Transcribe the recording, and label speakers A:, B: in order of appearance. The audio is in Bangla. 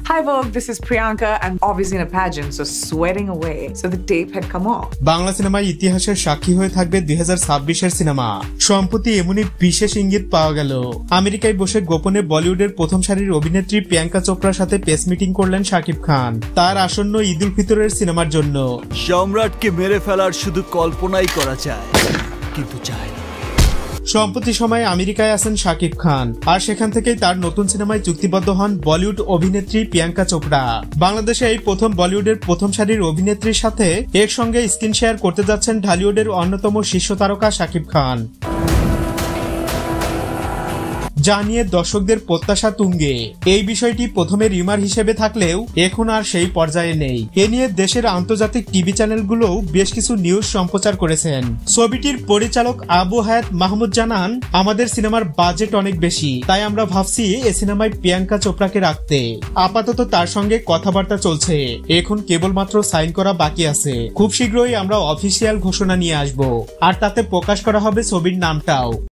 A: Hi Vogue, this is Priyanka. I'm obviously in a pageant, so sweating away. So the tape had come off.
B: Bangla সিনেমায় ইতিহাসের সাক্ষী হয়ে থাকবে 2026-এর সিনেমা। সম্প্রতি এমনই বিশেষ ইঙ্গিত পাওয়া গেল। আমেরিকায় বসে গোপনে বলিউডের প্রথম সারির অভিনেত্রী প্রিয়াঙ্কা চোপড়ার সাথে প্রেস মিটিং করলেন শাকিব খান তার আসন্ন ঈদ উল ফিতরের সিনেমার জন্য।
C: সম্রাটকে মেরে ফেলার শুধু কল্পনাই করা যায়, কিন্তু চায় না।
B: সম্প্রতি সময়ে আমেরিকায় আছেন শাকিব খান, আর সেখান থেকেই তার নতুন সিনেমায় চুক্তিবদ্ধ হন বলিউড অভিনেত্রী প্রিয়াঙ্কা চোপড়া। বাংলাদেশে এই প্রথম বলিউডের প্রথম সারির অভিনেত্রীর সাথে একসঙ্গে স্ক্রিন শেয়ার করতে যাচ্ছেন ঢালিউডের অন্যতম শীর্ষ তারকা শাকিব খান, যা নিয়ে দর্শকদের প্রত্যাশা তুঙ্গে। এই বিষয়টি প্রথমে রিউমার হিসেবে থাকলেও এখন আর সেই পর্যায়ে নেই। এ নিয়ে দেশের আন্তর্জাতিক টিভি চ্যানেলগুলোও বেশ কিছু নিউজ সম্প্রচার করেছেন। ছবিটির পরিচালক আবু হায়াত মাহমুদ জানান, আমাদের সিনেমার বাজেট অনেক বেশি, তাই আমরা ভাবছি এ সিনেমায় প্রিয়াঙ্কা চোপড়াকে রাখতে। আপাতত তার সঙ্গে কথাবার্তা চলছে, এখন কেবলমাত্র সাইন করা বাকি আছে। খুব শীঘ্রই আমরা অফিসিয়াল ঘোষণা নিয়ে আসব, আর তাতে প্রকাশ করা হবে ছবির নামটাও।